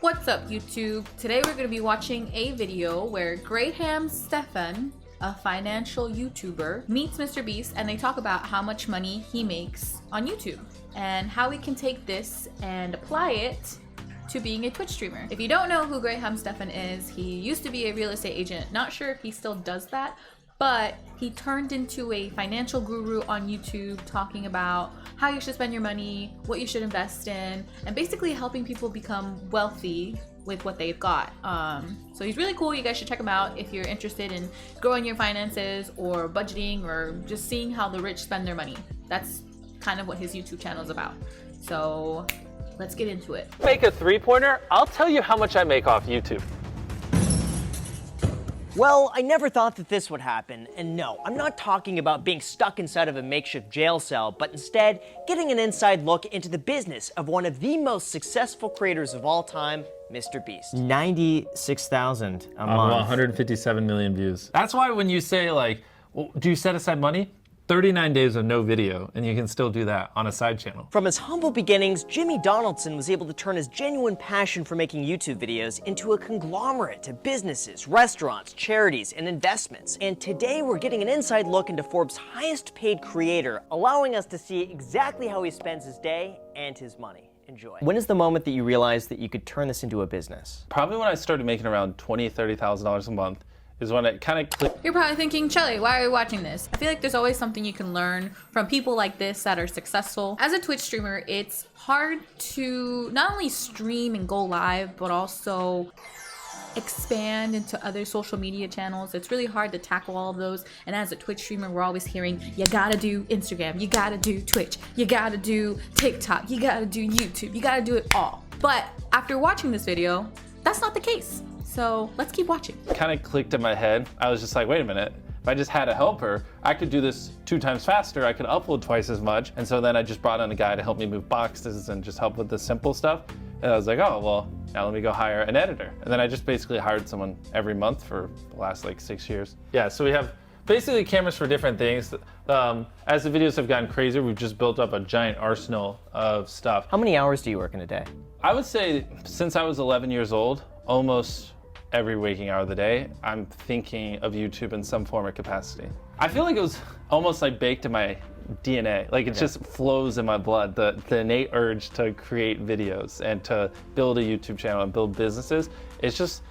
What's up, YouTube? Today we're going to be watching a video where Graham Stephan, a financial YouTuber, meets Mr. Beast and they talk about how much money he makes on YouTube and how we can take this and apply it to being a Twitch streamer. If you don't know who Graham Stephan is, he used to be a real estate agent. Not sure if he still does that, but he turned into a financial guru on YouTube talking about how you should spend your money, what you should invest in, and basically helping people become wealthy with what they've got. So he's really cool. You guys should check him out if you're interested in growing your finances or budgeting or just seeing how the rich spend their money. That's kind of what his YouTube channel is about. So let's get into it. Make a three-pointer, I'll tell you how much I make off YouTube. Well, I never thought that this would happen, and no, I'm not talking about being stuck inside of a makeshift jail cell, but instead getting an inside look into the business of one of the most successful creators of all time, Mr. Beast. 96,000 a month. 157 million views. That's why when you say like, well, do you set aside money? 39 days of no video, and you can still do that on a side channel. From his humble beginnings, Jimmy Donaldson was able to turn his genuine passion for making YouTube videos into a conglomerate to businesses, restaurants, charities, and investments. And today we're getting an inside look into Forbes' highest paid creator, allowing us to see exactly how he spends his day and his money. Enjoy. When is the moment that you realized that you could turn this into a business? Probably when I started making around $20,000, $30,000 a month is when it kind of clicked. You're probably thinking, Shelly, why are you watching this? I feel like there's always something you can learn from people like this that are successful. As a Twitch streamer, it's hard to not only stream and go live, but also expand into other social media channels. It's really hard to tackle all of those. And as a Twitch streamer, we're always hearing, you gotta do Instagram, you gotta do Twitch, you gotta do TikTok, you gotta do YouTube, you gotta do it all. But after watching this video, that's not the case. So let's keep watching. Kind of clicked in my head. I was just like, wait a minute. If I just had a helper, I could do this 2 times faster. I could upload twice as much. And so then I just brought in a guy to help me move boxes and just help with the simple stuff. And I was like, oh, well, now let me go hire an editor. And then I just basically hired someone every month for the last like 6 years. Yeah, so we have basically cameras for different things. As the videos have gotten crazier, we've just built up a giant arsenal of stuff. How many hours do you work in a day? I would say since I was 11 years old, almost every waking hour of the day, I'm thinking of YouTube in some form or capacity. I feel like it was almost like baked in my DNA. Like it just flows in my blood, the innate urge to create videos and to build a YouTube channel and build businesses. That's just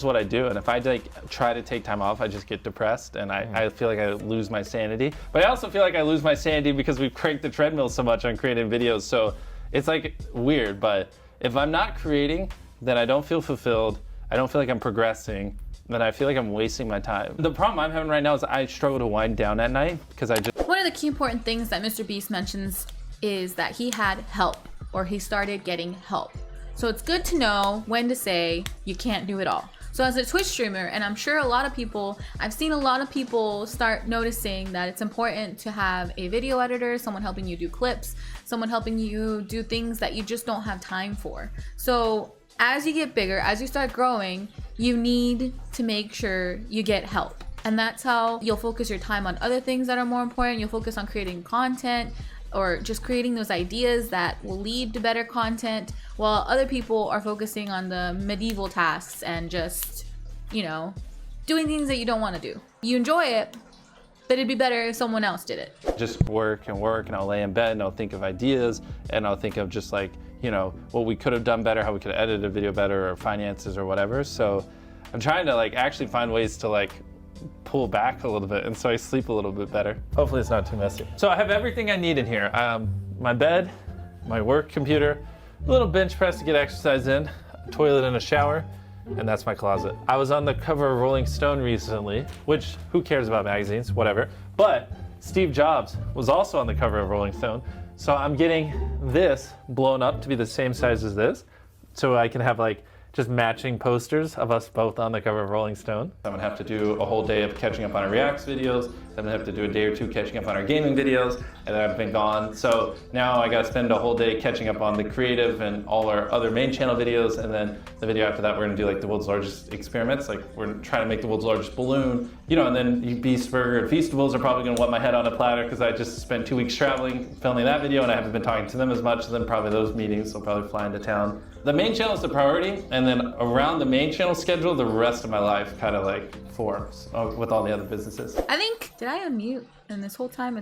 what I do. And if I like try to take time off, I just get depressed and I feel like I lose my sanity. But I also feel like I lose my sanity because we've cranked the treadmill so much on creating videos. So it's like weird, but if I'm not creating, then I don't feel fulfilled. I don't feel like I'm progressing, then I feel like I'm wasting my time. The problem I'm having right now is I struggle to wind down at night because I just... One of the key important things that Mr. Beast mentions is that he had help, or he started getting help. So it's good to know when to say you can't do it all. So as a Twitch streamer, and I'm sure a lot of people, I've seen a lot of people start noticing that it's important to have a video editor, someone helping you do clips, someone helping you do things that you just don't have time for. So as you get bigger, as you start growing, you need to make sure you get help. And that's how you'll focus your time on other things that are more important. You'll focus on creating content or just creating those ideas that will lead to better content, while other people are focusing on the medieval tasks and just, you know, doing things that you don't want to do. You enjoy it, but it'd be better if someone else did it. Just work, and I'll lay in bed and I'll think of ideas and I'll think of just like, you know, what we could have done better, how we could have edited a video better, or finances or whatever. So I'm trying to like actually find ways to like pull back a little bit, and so I sleep a little bit better. Hopefully it's not too messy. So I have everything I need in here. My bed, my work computer, a little bench press to get exercise in, a toilet and a shower, and that's my closet. I was on the cover of Rolling Stone recently, which who cares about magazines, whatever. But Steve Jobs was also on the cover of Rolling Stone. So I'm getting this blown up to be the same size as this, so I can have like just matching posters of us both on the cover of Rolling Stone. I'm gonna have to do a whole day of catching up on our Reacts videos, I'm gonna have to do a day or two catching up on our gaming videos, and then I've been gone. So now I gotta spend a whole day catching up on the creative and all our other main channel videos, and then the video after that we're gonna do like the world's largest experiments. Like we're trying to make the world's largest balloon, you know, and then Beast Burger and Feastables are probably gonna want my head on a platter because I just spent 2 weeks traveling, filming that video, and I haven't been talking to them as much, so then probably those meetings will probably fly into town. The main channel is the priority, and then around the main channel schedule, the rest of my life kind of like forms with all the other businesses. I think, did I unmute? And this whole time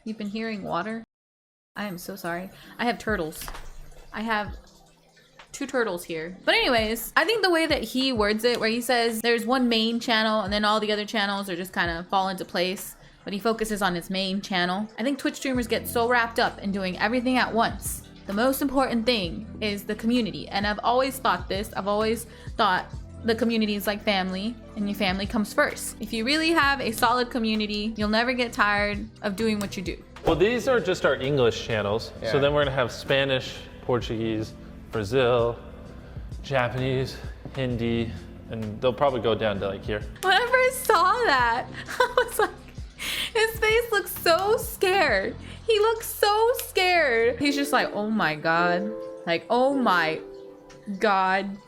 you've been hearing water? I am so sorry. I have turtles. I have 2 turtles here. But anyways, I think the way that he words it, where he says there's one main channel and then all the other channels are just kind of fall into place, but he focuses on his main channel. I think Twitch streamers get so wrapped up in doing everything at once. The most important thing is the community. And I've always thought this. I've always thought the community is like family, and your family comes first. If you really have a solid community, you'll never get tired of doing what you do. Well, these are just our English channels. Yeah. So then we're gonna have Spanish, Portuguese, Brazil, Japanese, Hindi, and they'll probably go down to like here. Whenever I saw that, I was like, his face looks so scared. He looks so scared. He's just like, oh my God. Like, oh my God.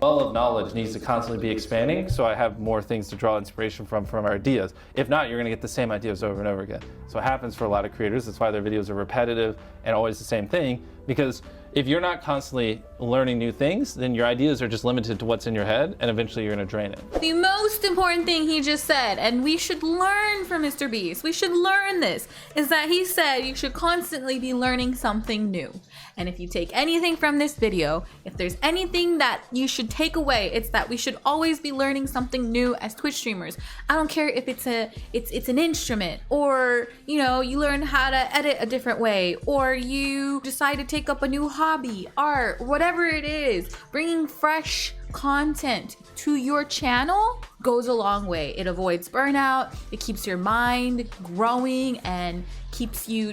Well of knowledge needs to constantly be expanding, so I have more things to draw inspiration from our ideas. If not, you're gonna get the same ideas over and over again. So it happens for a lot of creators. That's why their videos are repetitive and always the same thing, because if you're not constantly learning new things, then your ideas are just limited to what's in your head, and eventually you're gonna drain it. The most important thing he just said, and we should learn from Mr. Beast, we should learn this, is that he said you should constantly be learning something new. And if you take anything from this video, if there's anything that you should take away, it's that we should always be learning something new as Twitch streamers. I don't care if it's an instrument, or you know, you learn how to edit a different way, or you decide to take up a new hobby, art, whatever it is. Bringing fresh content to your channel goes a long way. It avoids burnout, it keeps your mind growing, and keeps you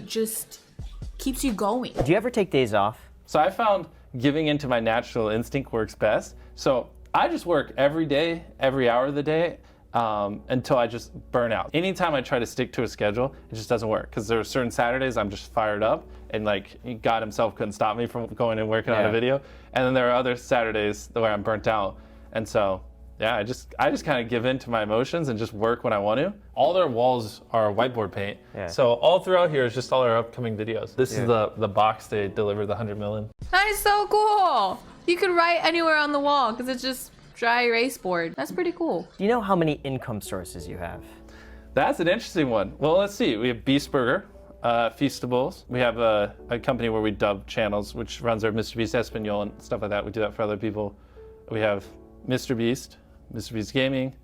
going. Do you ever take days off? So I found giving into my natural instinct works best. So I just work every day, every hour of the day, until I just burn out. Anytime I try to stick to a schedule, it just doesn't work, because there are certain Saturdays I'm just fired up, and like God himself couldn't stop me from going and working on a video. And then there are other Saturdays where I'm burnt out. And so, yeah, I just kind of give in to my emotions and just work when I want to. All their walls are whiteboard paint. Yeah. So all throughout here is just all our upcoming videos. This is the box they delivered, the 100 million. That is so cool. You could write anywhere on the wall because it's just dry erase board. That's pretty cool. Do you know how many income sources you have? That's an interesting one. Well, let's see. We have Beast Burger, Feastables. We have a company where we dub channels, which runs our Mr.Beast's Espanol and stuff like that. We do that for other people. We have Mr. Beast, Mr. Beast Gaming,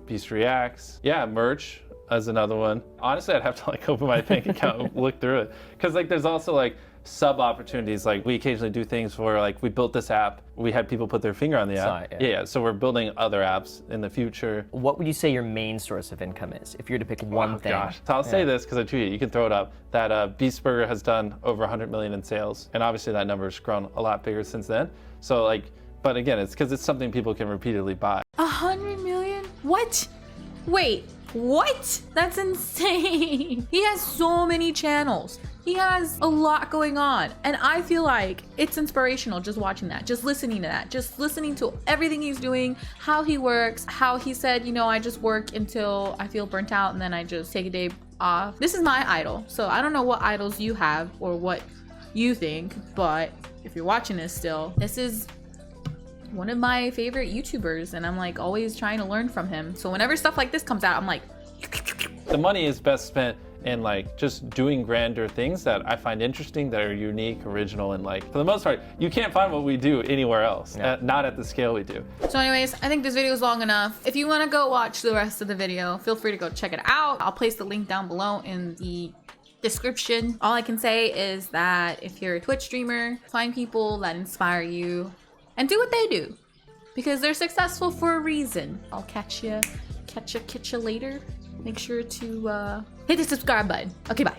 Beast Reacts. Yeah, merch as another one. Honestly, I'd have to like open my bank account and look through it. Because like there's also like sub opportunities. Like we occasionally do things where like we built this app. We had people put their finger on the app. Yeah, so we're building other apps in the future. What would you say your main source of income is, if you were to pick one thing? Gosh. So I'll say this because I tweeted it. You can throw it up. That Beast Burger has done over 100 million in sales. And obviously that number's grown a lot bigger since then. So like, but again, it's because it's something people can repeatedly buy. 100 million? What? Wait, what? That's insane. He has so many channels. He has a lot going on. And I feel like it's inspirational just watching that, just listening to that, just listening to everything he's doing, how he works, how he said, you know, I just work until I feel burnt out and then I just take a day off. This is my idol. So I don't know what idols you have or what you think, but if you're watching this still, this is one of my favorite YouTubers, and I'm like always trying to learn from him. So whenever stuff like this comes out, I'm like, the money is best spent in like just doing grander things that I find interesting, that are unique, original, and like for the most part, you can't find what we do anywhere else, not at the scale we do. So anyways, I think this video is long enough. If you want to go watch the rest of the video, feel free to go check it out. I'll place the link down below in the description. All I can say is that if you're a Twitch streamer, find people that inspire you and do what they do, because they're successful for a reason. I'll catch you later. Make sure to hit the subscribe button. Okay, bye.